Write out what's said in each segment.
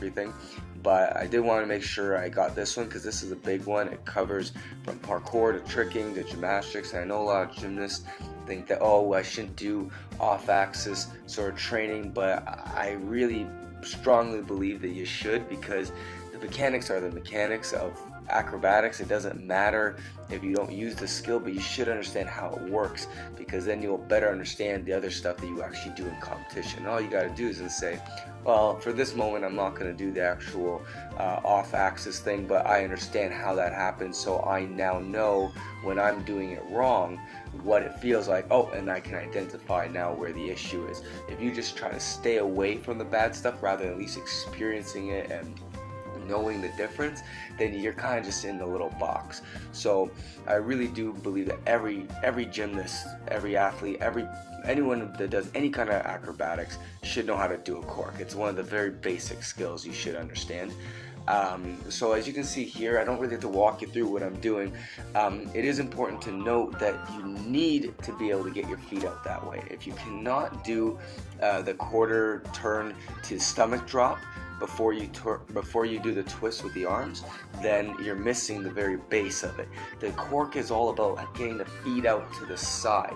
everything, but I did want to make sure I got this one because this is a big one. It covers from parkour to tricking to gymnastics, and I know a lot of gymnasts think that, oh, I shouldn't do off-axis sort of training, but I really strongly believe that you should, because the mechanics are the mechanics of acrobatics. It doesn't matter if you don't use the skill, but you should understand how it works, because then you'll better understand the other stuff that you actually do in competition. All you got to do is say, well, for this moment I'm not going to do the actual off-axis thing, but I understand how that happens, so I now know when I'm doing it wrong what it feels like. Oh, and I can identify now where the issue is. If you just try to stay away from the bad stuff rather than at least experiencing it and knowing the difference, then you're kind of just in the little box. So I really do believe that every gymnast, every athlete, anyone that does any kind of acrobatics should know how to do a cork. It's one of the very basic skills you should understand. So as you can see here, I don't really have to walk you through what I'm doing. It is important to note that you need to be able to get your feet out that way. If you cannot do the quarter turn to stomach drop before you do the twist with the arms, then you're missing the very base of it. The cork is all about getting the feet out to the side,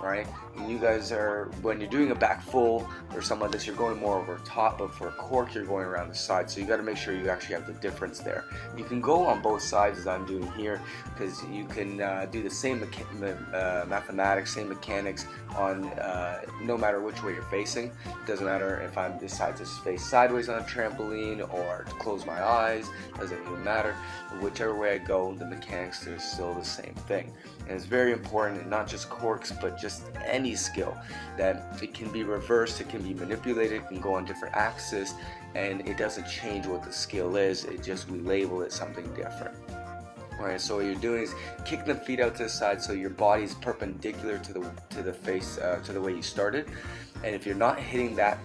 right? And you guys are, when you're doing a back full or something like this, you're going more over top, but for a cork you're going around the side, so you got to make sure you actually have the difference there. You can go on both sides as I'm doing here, because you can do the same mathematics, same mechanics on no matter which way you're facing. It doesn't matter if I decide to face sideways on a trampoline or to close my eyes, doesn't even matter. Whichever way I go, the mechanics are still the same thing. And it's very important, not just corks, but just any skill, that it can be reversed, it can be manipulated, it can go on different axes, and it doesn't change what the skill is, it just, we label it something different. Alright, so what you're doing is kick the feet out to the side so your body is perpendicular to the face, to the way you started. And if you're not hitting that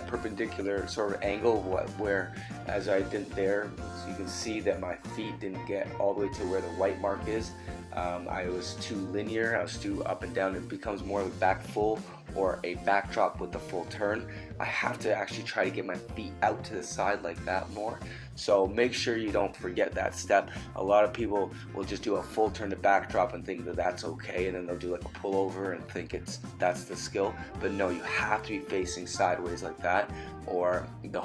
perpendicular sort of angle, where as I did there, so you can see that my feet didn't get all the way to where the white mark is. I was too linear, I was too up and down. It becomes more of a back full or a backdrop with the full turn. I have to actually try to get my feet out to the side like that more. So make sure you don't forget that step. A lot of people will just do a full turn to backdrop and think that that's okay, and then they'll do like a pullover and think that's the skill. But no, you have to be facing sideways like that, or the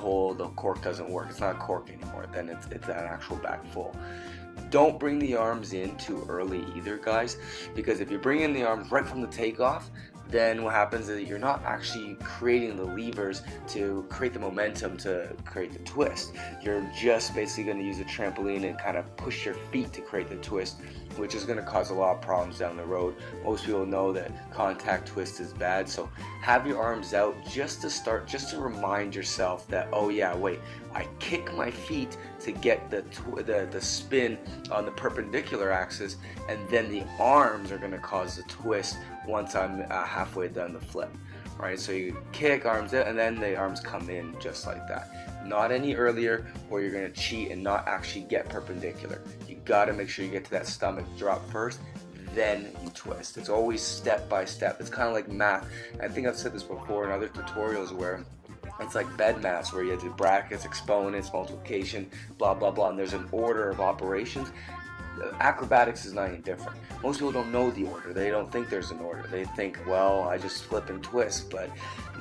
cork doesn't work. It's not a cork anymore, then it's an actual back full. Don't bring the arms in too early either, guys, because if you bring in the arms right from the takeoff, then what happens is that you're not actually creating the levers to create the momentum to create the twist. You're just basically going to use a trampoline and kind of push your feet to create the twist, which is going to cause a lot of problems down the road. Most people know that contact twist is bad, so have your arms out just to start, just to remind yourself that, oh yeah, wait, I kick my feet to get the spin on the perpendicular axis, and then the arms are going to cause the twist once I'm halfway done the flip. Right, so you kick, arms out, and then the arms come in just like that. Not any earlier, or you're going to cheat and not actually get perpendicular. You got to make sure you get to that stomach drop first, then you twist. It's always step by step. It's kind of like math. I think I've said this before in other tutorials where it's like bed maths, where you have to brackets, exponents, multiplication, blah blah blah, and there's an order of operations. Acrobatics is not any different. Most people don't know the order. They don't think there's an order. They think, well, I just flip and twist, but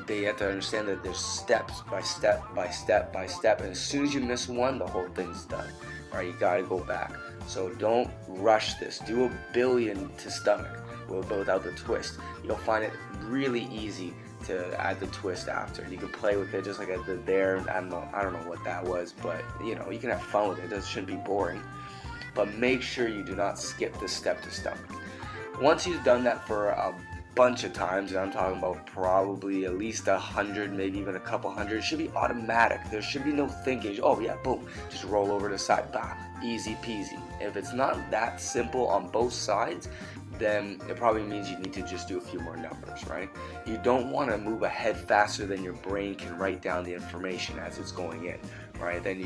they have to understand that there's steps by step by step by step, and as soon as you miss one, the whole thing's done. All right, you gotta go back. So don't rush this. Do a billion to stomach without the twist. You'll find it really easy to add the twist after. You can play with it just like I did there. I don't know what that was, but you know, you can have fun with it. It shouldn't be boring. But make sure you do not skip the step to stomach. Once you've done that for a bunch of times, and I'm talking about probably at least 100, maybe even a couple hundred, it should be automatic. There should be no thinking, oh yeah, boom, just roll over to the side, bah, easy peasy. If it's not that simple on both sides, then it probably means you need to just do a few more numbers, right? You don't want to move ahead faster than your brain can write down the information as it's going in. right? Then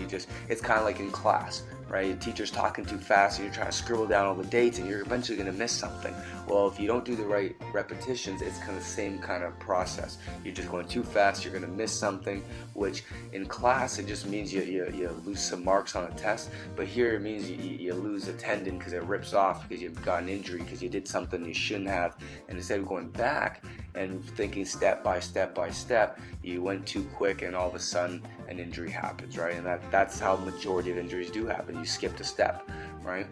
it's kind of like in class, right? Your teacher's talking too fast and you're trying to scribble down all the dates and you're eventually going to miss something. Well, if you don't do the right repetitions, it's kind of the same kind of process. You're just going too fast, you're going to miss something, which in class it just means you lose some marks on a test, but here it means you lose a tendon because it rips off because you've got an injury because you did something you shouldn't have, and instead of going back and thinking step by step by step, you went too quick and all of a sudden an injury happens, right? And that's how the majority of injuries do happen. You skipped a step, right?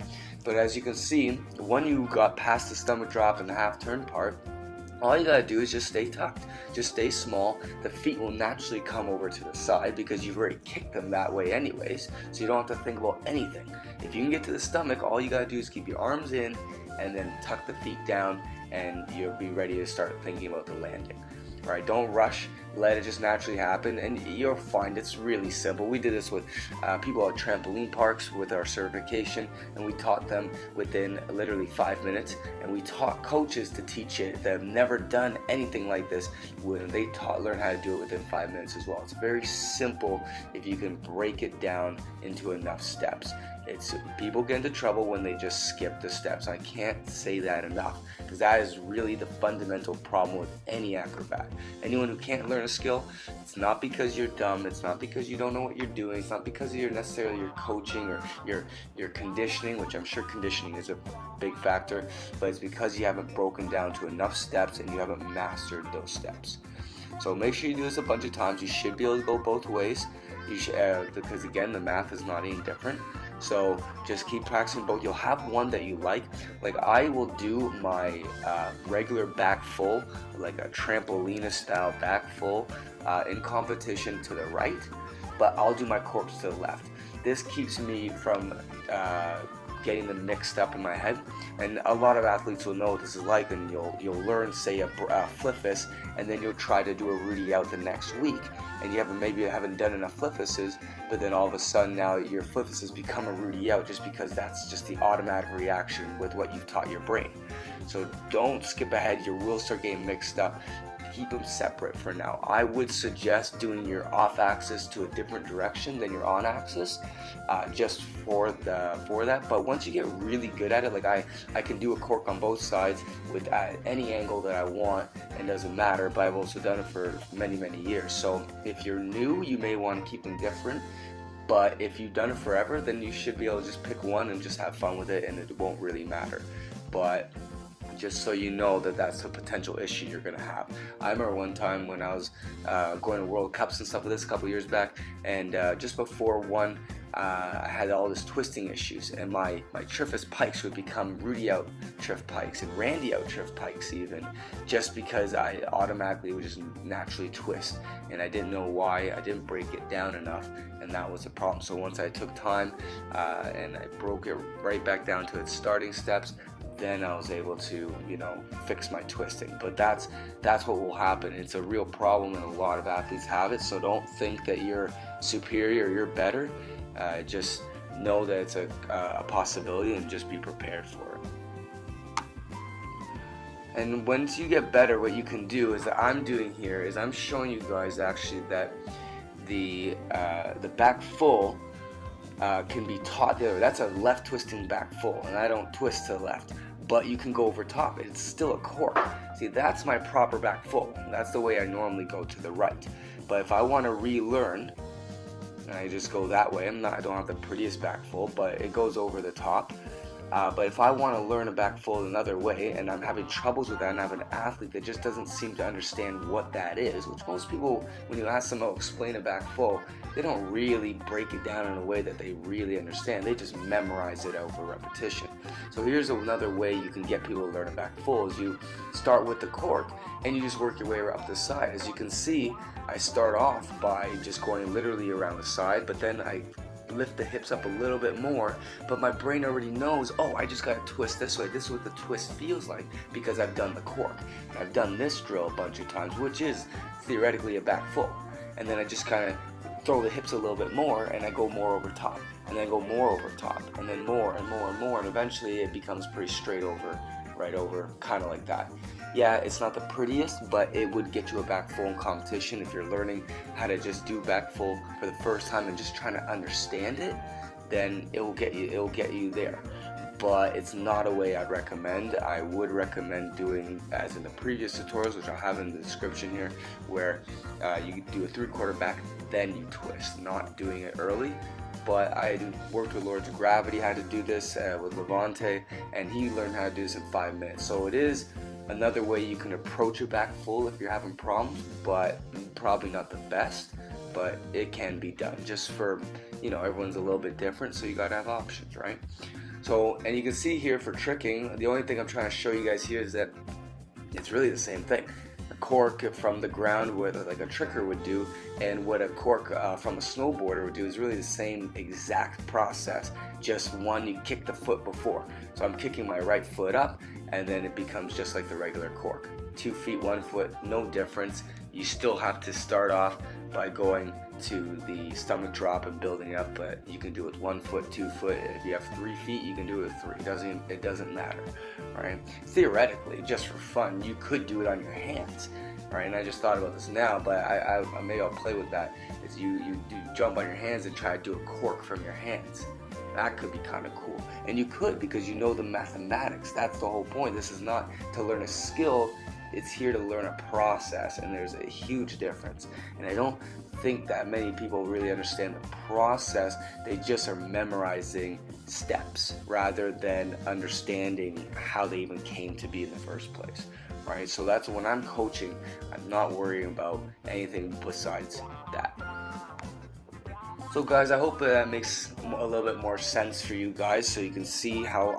But as you can see, when you got past the stomach drop and the half turn part, all you gotta do is just stay tucked, just stay small. The feet will naturally come over to the side because you've already kicked them that way anyways, so you don't have to think about anything. If you can get to the stomach, all you gotta do is keep your arms in and then tuck the feet down, and you'll be ready to start thinking about the landing. Right? Don't rush, let it just naturally happen, and you'll find it's really simple. We did this with people at trampoline parks with our certification, and we taught them within literally 5 minutes, and we taught coaches to teach it that have never done anything like this when they learn how to do it within 5 minutes as well. It's very simple if you can break it down into enough steps. People get into trouble when they just skip the steps. I can't say that enough, because that is really the fundamental problem with any acrobat. Anyone who can't learn a skill, it's not because you're dumb, it's not because you don't know what you're doing, it's not because of necessarily your coaching or your conditioning, which I'm sure conditioning is a big factor, but it's because you haven't broken down to enough steps and you haven't mastered those steps. So make sure you do this a bunch of times. You should be able to go both ways. You should, because again, the math is not any different. So just keep practicing both. You'll have one that you like. Like I will do my regular back full, like a trampolina style back full in competition to the right, but I'll do my corks to the left. This keeps me from getting them mixed up in my head, and a lot of athletes will know what this is like, and you'll learn, say, a fliffus, and then you'll try to do a Rudy out the next week, and maybe you haven't done enough fliffuses, but then all of a sudden now your fliffuses become a Rudy out just because that's just the automatic reaction with what you've taught your brain. So don't skip ahead, you will start getting mixed up. Keep them separate for now. I would suggest doing your off axis to a different direction than your on axis, just for that. But once you get really good at it, like I can do a cork on both sides with any angle that I want, and doesn't matter. But I've also done it for many years. So if you're new, you may want to keep them different. But if you've done it forever, then you should be able to just pick one and just have fun with it, and it won't really matter. But just so you know that's a potential issue you're going to have. I remember one time when I was going to World Cups and stuff like this a couple years back, and just before one, I had all this twisting issues, and my Triffus pikes would become Rudy out Triff pikes and Randy out Triff pikes even, just because I automatically would just naturally twist, and I didn't know why. I didn't break it down enough, and that was a problem. So once I took time and I broke it right back down to its starting steps, then I was able to, fix my twisting. But that's what will happen. It's a real problem, and a lot of athletes have it. So don't think that you're superior or you're better. Just know that it's a possibility, and just be prepared for it. And once you get better, what you can do is that I'm doing here is I'm showing you guys actually that the back full can be taught there. That's a left twisting back full, and I don't twist to the left, but you can go over top. It's still a cork. See, that's my proper back full. That's the way I normally go to the right. But if I want to relearn, I just go that way. I don't have the prettiest back full, but it goes over the top. But if I want to learn a back full another way, and I'm having troubles with that, and I have an athlete that just doesn't seem to understand what that is, which most people, when you ask them to explain a back full, they don't really break it down in a way that they really understand. They just memorize it over repetition. So here's another way you can get people to learn a back full, is you start with the cork, and you just work your way up the side. As you can see, I start off by just going literally around the side, but then I lift the hips up a little bit more, but my brain already knows, oh, I just gotta twist this way. This is what the twist feels like, because I've done the cork. I've done this drill a bunch of times, which is theoretically a back full. And then I just kind of throw the hips a little bit more, and I go more over top, and then go more over top, and then more and more and more, and eventually it becomes pretty straight over right over, kind of like that. Yeah, it's not the prettiest, but it would get you a back full in competition. If you're learning how to just do back full for the first time and just trying to understand it, then it will get you there. But it's not a way I'd recommend. I would recommend doing, as in the previous tutorials, which I'll have in the description here, where you do a 3/4 back, then you twist, not doing it early. But I worked with Lords of Gravity how to do this with Levante, and he learned how to do this in 5 minutes. So it is another way you can approach a back full if you're having problems, but probably not the best, but it can be done. Just for, you know, everyone's a little bit different, so you gotta have options, right? So, and you can see here for tricking, the only thing I'm trying to show you guys here is that it's really the same thing. A cork from the ground, what like a tricker would do, and what a cork from a snowboarder would do is really the same exact process. Just one, you kick the foot before. So I'm kicking my right foot up, and then it becomes just like the regular cork. 2 feet, 1 foot, no difference. You still have to start off by going to the stomach drop and building up, but you can do it with 1 foot, 2 foot. If you have 3 feet, you can do it with 3. It doesn't matter, right? Theoretically, just for fun, you could do it on your hands, right? And I just thought about this now, but maybe I'll play with that. Is you do jump on your hands and try to do a cork from your hands. That could be kind of cool, and you could, because you know the mathematics. That's the whole point. This is not to learn a skill. It's here to learn a process, and there's a huge difference. And I don't think that many people really understand the process. They just are memorizing steps rather than understanding how they even came to be in the first place, right? So that's when I'm coaching, I'm not worrying about anything besides that. So guys, I hope that makes a little bit more sense for you guys, so you can see how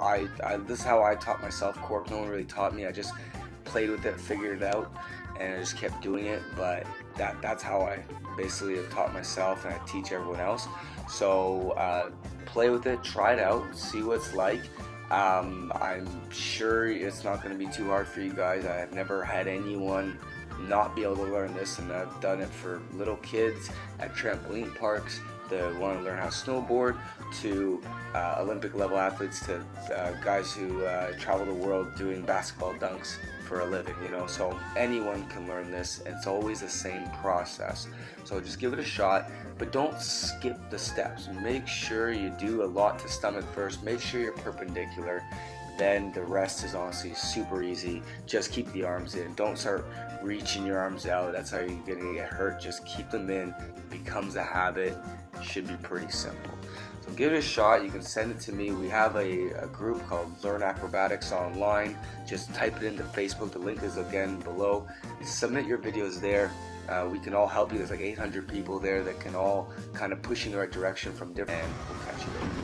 this is how I taught myself cork. No one really taught me. I just played with it, figured it out, and I just kept doing it. But that's how I basically have taught myself, and I teach everyone else. So play with it, try it out, see what it's like. I'm sure it's not going to be too hard for you guys. I have never had anyone not be able to learn this, and I've done it for little kids at trampoline parks that want to learn how to snowboard, to Olympic level athletes, to guys who travel the world doing basketball dunks for a living, you know. So anyone can learn this. It's always the same process. So just give it a shot, but don't skip the steps. Make sure you do a lot to stomach first. Make sure you're perpendicular. Then the rest is honestly super easy. Just keep the arms in. Don't start reaching your arms out. That's how you're gonna get hurt. Just keep them in. It becomes a habit. Should be pretty simple. So give it a shot. You can send it to me. We have a group called Learn Acrobatics Online. Just type it into Facebook. The link is again below. Submit your videos there. We can all help you. There's like 800 people there that can all kind of push in the right direction from different. And we'll catch you later.